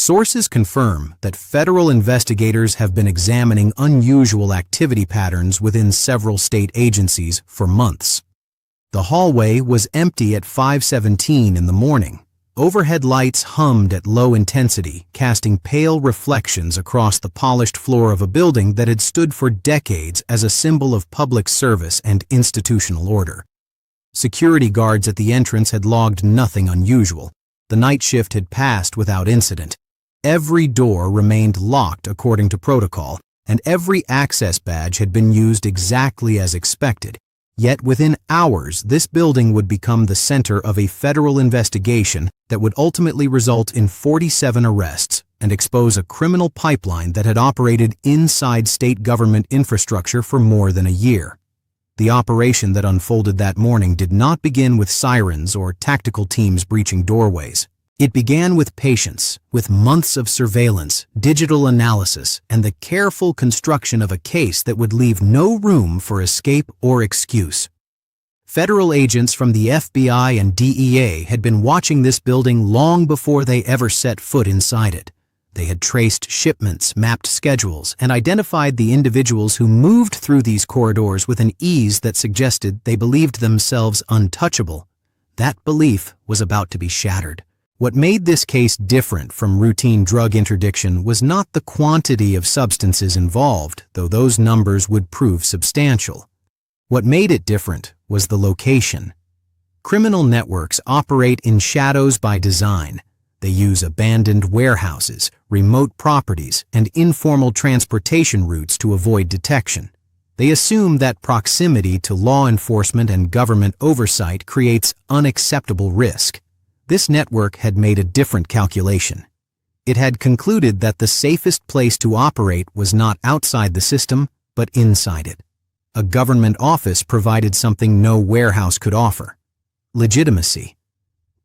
Sources confirm that federal investigators have been examining unusual activity patterns within several state agencies for months. The hallway was empty at 5:17 in the morning. Overhead lights hummed at low intensity, casting pale reflections across the polished floor of a building that had stood for decades as a symbol of public service and institutional order. Security guards at the entrance had logged nothing unusual. The night shift had passed without incident. Every door remained locked according to protocol, and every access badge had been used exactly as expected. Yet within hours, this building would become the center of a federal investigation that would ultimately result in 47 arrests and expose a criminal pipeline that had operated inside state government infrastructure for more than a year. The operation that unfolded that morning did not begin with sirens or tactical teams breaching doorways. It began with patience, with months of surveillance, digital analysis, and the careful construction of a case that would leave no room for escape or excuse. Federal agents from the FBI and DEA had been watching this building long before they ever set foot inside it. They had traced shipments, mapped schedules, and identified the individuals who moved through these corridors with an ease that suggested they believed themselves untouchable. That belief was about to be shattered. What made this case different from routine drug interdiction was not the quantity of substances involved, though those numbers would prove substantial. What made it different was the location. Criminal networks operate in shadows by design. They use abandoned warehouses, remote properties, and informal transportation routes to avoid detection. They assume that proximity to law enforcement and government oversight creates unacceptable risk. This network had made a different calculation. It had concluded that the safest place to operate was not outside the system, but inside it. A government office provided something no warehouse could offer: legitimacy.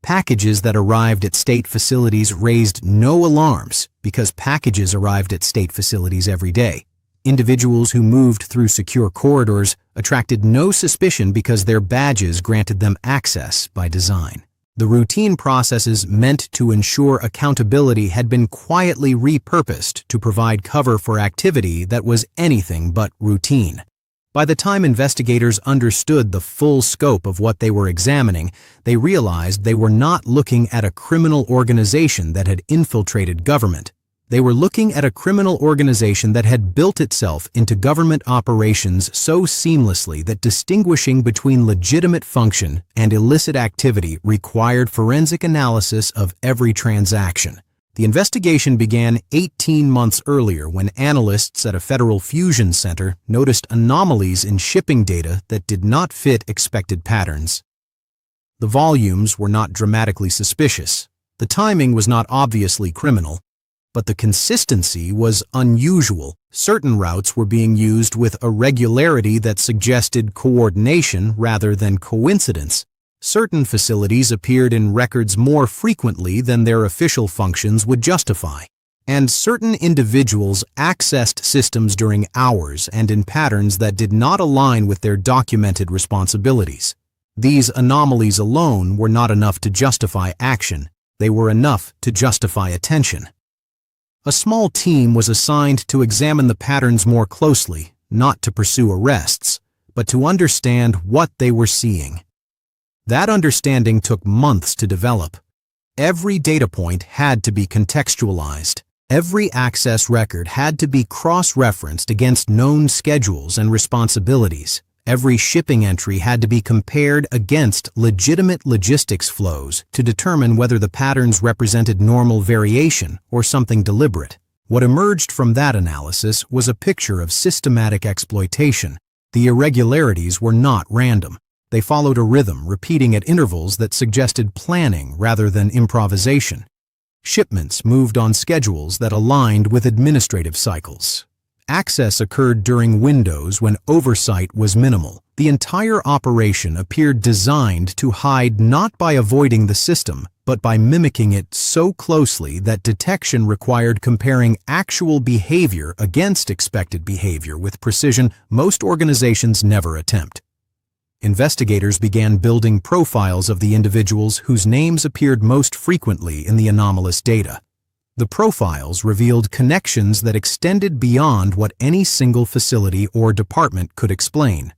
Packages that arrived at state facilities raised no alarms because packages arrived at state facilities every day. Individuals who moved through secure corridors attracted no suspicion because their badges granted them access by design. The routine processes meant to ensure accountability had been quietly repurposed to provide cover for activity that was anything but routine. By the time investigators understood the full scope of what they were examining, they realized they were not looking at a criminal organization that had infiltrated government. They were looking at a criminal organization that had built itself into government operations so seamlessly that distinguishing between legitimate function and illicit activity required forensic analysis of every transaction. The investigation began 18 months earlier when analysts at a federal fusion center noticed anomalies in shipping data that did not fit expected patterns. The volumes were not dramatically suspicious. The timing was not obviously criminal. But the consistency was unusual. Certain routes were being used with a regularity that suggested coordination rather than coincidence. Certain facilities appeared in records more frequently than their official functions would justify. And certain individuals accessed systems during hours and in patterns that did not align with their documented responsibilities. These anomalies alone were not enough to justify action. They were enough to justify attention. A small team was assigned to examine the patterns more closely, not to pursue arrests, but to understand what they were seeing. That understanding took months to develop. Every data point had to be contextualized. Every access record had to be cross-referenced against known schedules and responsibilities. Every shipping entry had to be compared against legitimate logistics flows to determine whether the patterns represented normal variation or something deliberate. What emerged from that analysis was a picture of systematic exploitation. The irregularities were not random. They followed a rhythm, repeating at intervals that suggested planning rather than improvisation. Shipments moved on schedules that aligned with administrative cycles. Access occurred during windows when oversight was minimal. The entire operation appeared designed to hide not by avoiding the system, but by mimicking it so closely that detection required comparing actual behavior against expected behavior with precision most organizations never attempt. Investigators began building profiles of the individuals whose names appeared most frequently in the anomalous data. The profiles revealed connections that extended beyond what any single facility or department could explain.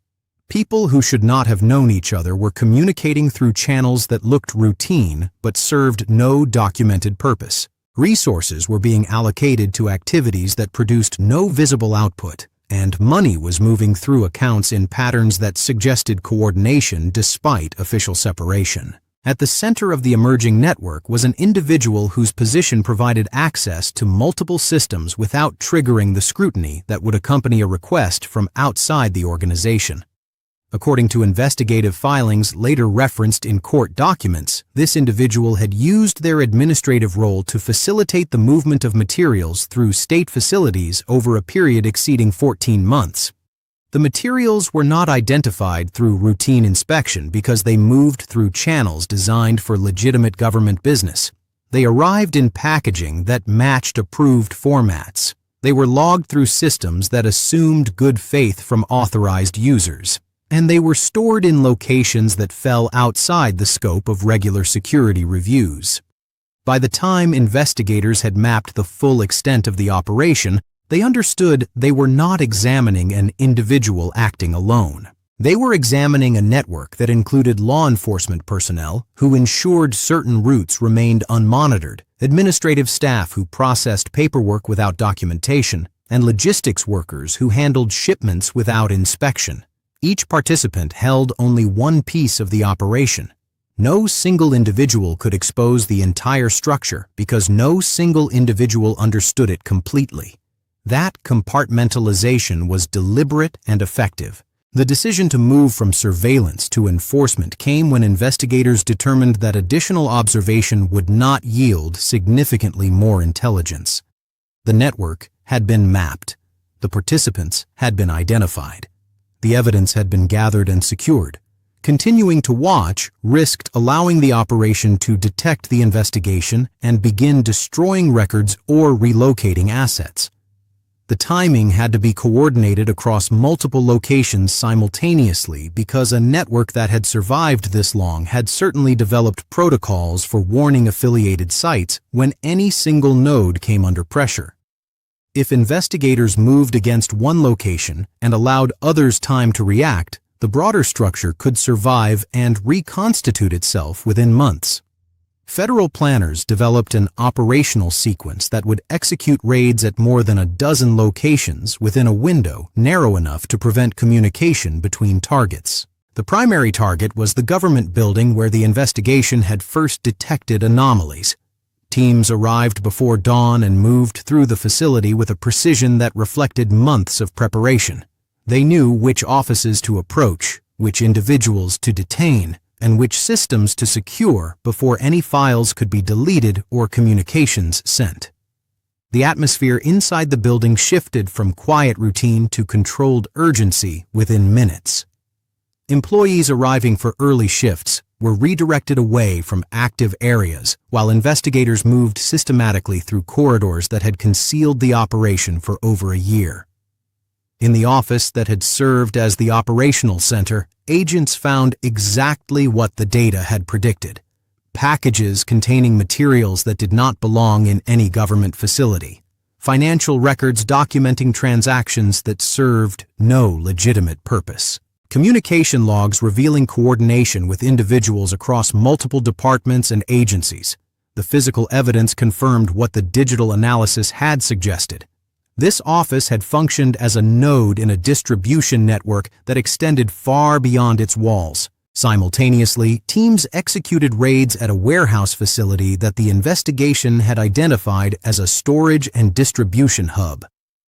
People who should not have known each other were communicating through channels that looked routine but served no documented purpose. Resources were being allocated to activities that produced no visible output, and money was moving through accounts in patterns that suggested coordination despite official separation. At the center of the emerging network was an individual whose position provided access to multiple systems without triggering the scrutiny that would accompany a request from outside the organization. According to investigative filings later referenced in court documents, this individual had used their administrative role to facilitate the movement of materials through state facilities over a period exceeding 14 months. The materials were not identified through routine inspection because they moved through channels designed for legitimate government business. They arrived in packaging that matched approved formats. They were logged through systems that assumed good faith from authorized users. And they were stored in locations that fell outside the scope of regular security reviews. By the time investigators had mapped the full extent of the operation, they understood they were not examining an individual acting alone. They were examining a network that included law enforcement personnel who ensured certain routes remained unmonitored, administrative staff who processed paperwork without documentation, and logistics workers who handled shipments without inspection. Each participant held only one piece of the operation. No single individual could expose the entire structure because no single individual understood it completely. That compartmentalization was deliberate and effective. The decision to move from surveillance to enforcement came when investigators determined that additional observation would not yield significantly more intelligence. The network had been mapped. The participants had been identified. The evidence had been gathered and secured. Continuing to watch risked allowing the operation to detect the investigation and begin destroying records or relocating assets. The timing had to be coordinated across multiple locations simultaneously because a network that had survived this long had certainly developed protocols for warning affiliated sites when any single node came under pressure. If investigators moved against one location and allowed others time to react, the broader structure could survive and reconstitute itself within months. Federal planners developed an operational sequence that would execute raids at more than a dozen locations within a window narrow enough to prevent communication between targets. The primary target was the government building where the investigation had first detected anomalies. Teams arrived before dawn and moved through the facility with a precision that reflected months of preparation. They knew which offices to approach, which individuals to detain, and which systems to secure before any files could be deleted or communications sent. The atmosphere inside the building shifted from quiet routine to controlled urgency within minutes. Employees arriving for early shifts were redirected away from active areas while investigators moved systematically through corridors that had concealed the operation for over a year. In the office that had served as the operational center, agents found exactly what the data had predicted: packages containing materials that did not belong in any government facility, financial records documenting transactions that served no legitimate purpose, communication logs revealing coordination with individuals across multiple departments and agencies. The physical evidence confirmed what the digital analysis had suggested. This office had functioned as a node in a distribution network that extended far beyond its walls. Simultaneously, teams executed raids at a warehouse facility that the investigation had identified as a storage and distribution hub.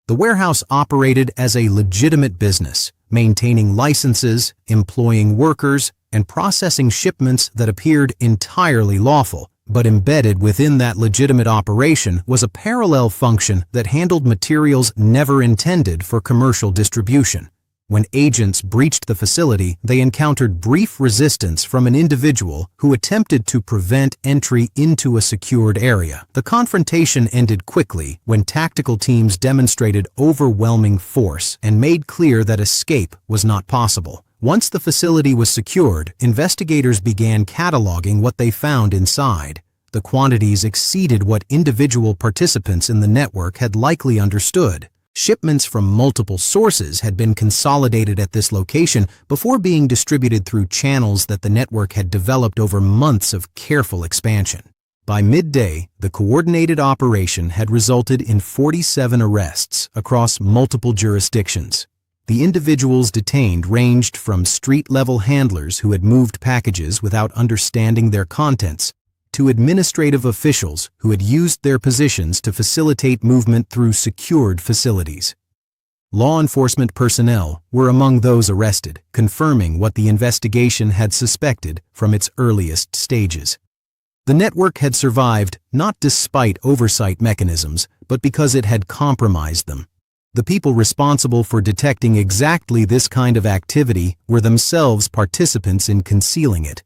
The warehouse operated as a legitimate business, maintaining licenses, employing workers, and processing shipments that appeared entirely lawful. But embedded within that legitimate operation was a parallel function that handled materials never intended for commercial distribution. When agents breached the facility, they encountered brief resistance from an individual who attempted to prevent entry into a secured area. The confrontation ended quickly when tactical teams demonstrated overwhelming force and made clear that escape was not possible. Once the facility was secured, investigators began cataloging what they found inside. The quantities exceeded what individual participants in the network had likely understood. Shipments from multiple sources had been consolidated at this location before being distributed through channels that the network had developed over months of careful expansion. By midday, the coordinated operation had resulted in 47 arrests across multiple jurisdictions. The individuals detained ranged from street-level handlers who had moved packages without understanding their contents to administrative officials who had used their positions to facilitate movement through secured facilities. Law enforcement personnel were among those arrested, confirming what the investigation had suspected from its earliest stages. The network had survived not despite oversight mechanisms, but because it had compromised them. The people responsible for detecting exactly this kind of activity were themselves participants in concealing it.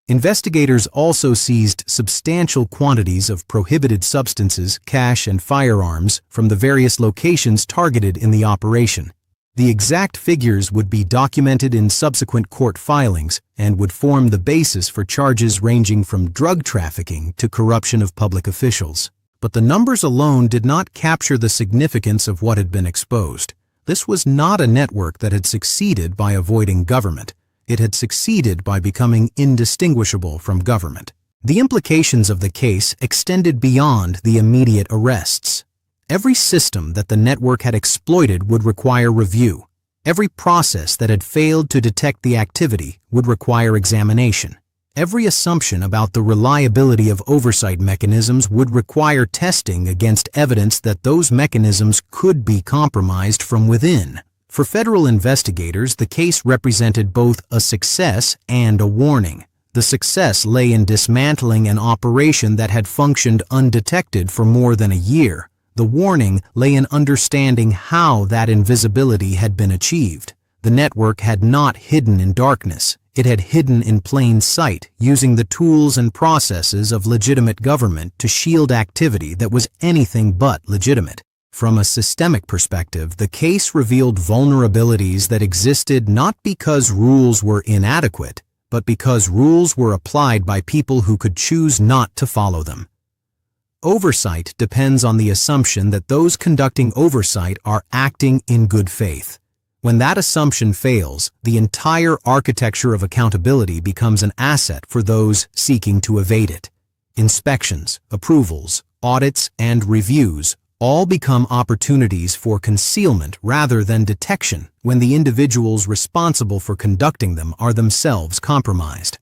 Investigators also seized substantial quantities of prohibited substances, cash, and firearms from the various locations targeted in the operation. The exact figures would be documented in subsequent court filings and would form the basis for charges ranging from drug trafficking to corruption of public officials. But the numbers alone did not capture the significance of what had been exposed. This was not a network that had succeeded by avoiding government. It had succeeded by becoming indistinguishable from government. The implications of the case extended beyond the immediate arrests. Every system that the network had exploited would require review. Every process that had failed to detect the activity would require examination. Every assumption about the reliability of oversight mechanisms would require testing against evidence that those mechanisms could be compromised from within. For federal investigators, the case represented both a success and a warning. The success lay in dismantling an operation that had functioned undetected for more than a year. The warning lay in understanding how that invisibility had been achieved. The network had not hidden in darkness. It had hidden in plain sight, using the tools and processes of legitimate government to shield activity that was anything but legitimate. From a systemic perspective, the case revealed vulnerabilities that existed not because rules were inadequate, but because rules were applied by people who could choose not to follow them. Oversight depends on the assumption that those conducting oversight are acting in good faith. When that assumption fails, the entire architecture of accountability becomes an asset for those seeking to evade it. Inspections, approvals, audits, and reviews all become opportunities for concealment rather than detection when the individuals responsible for conducting them are themselves compromised.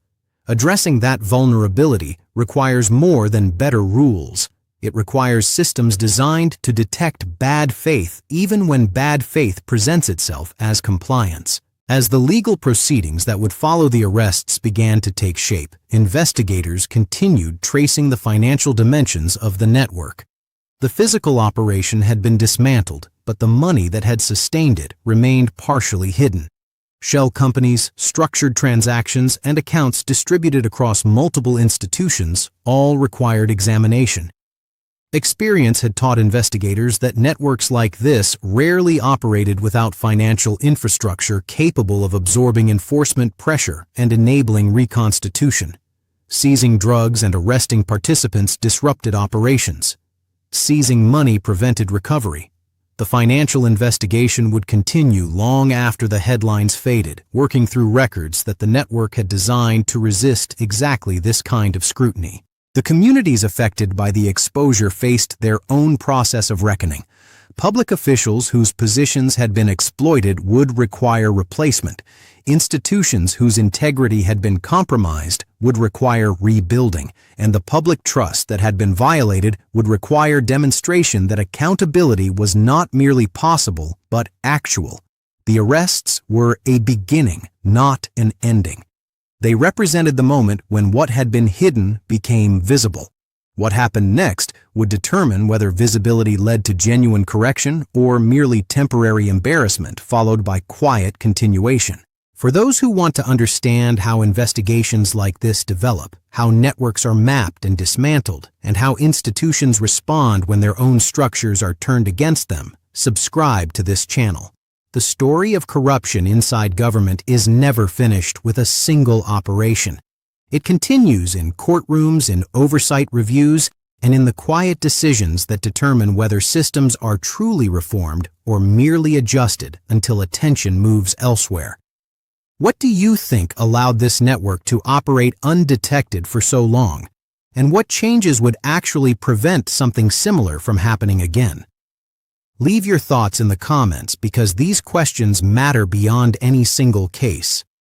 Addressing that vulnerability requires more than better rules. It requires systems designed to detect bad faith even when bad faith presents itself as compliance. As the legal proceedings that would follow the arrests began to take shape, investigators continued tracing the financial dimensions of the network. The physical operation had been dismantled, but the money that had sustained it remained partially hidden. Shell companies, structured transactions, and accounts distributed across multiple institutions all required examination. Experience had taught investigators that networks like this rarely operated without financial infrastructure capable of absorbing enforcement pressure and enabling reconstitution. Seizing drugs and arresting participants disrupted operations. Seizing money prevented recovery. The financial investigation would continue long after the headlines faded, working through records that the network had designed to resist exactly this kind of scrutiny. The communities affected by the exposure faced their own process of reckoning. Public officials whose positions had been exploited would require replacement. Institutions whose integrity had been compromised would require rebuilding, and the public trust that had been violated would require demonstration that accountability was not merely possible, but actual. The arrests were a beginning, not an ending. They represented the moment when what had been hidden became visible. What happened next would determine whether visibility led to genuine correction or merely temporary embarrassment followed by quiet continuation. For those who want to understand how investigations like this develop, how networks are mapped and dismantled, and how institutions respond when their own structures are turned against them, subscribe to this channel. The story of corruption inside government is never finished with a single operation. It continues in courtrooms, in oversight reviews, and in the quiet decisions that determine whether systems are truly reformed or merely adjusted until attention moves elsewhere. What do you think allowed this network to operate undetected for so long? And what changes would actually prevent something similar from happening again? Leave your thoughts in the comments because these questions matter beyond any single case.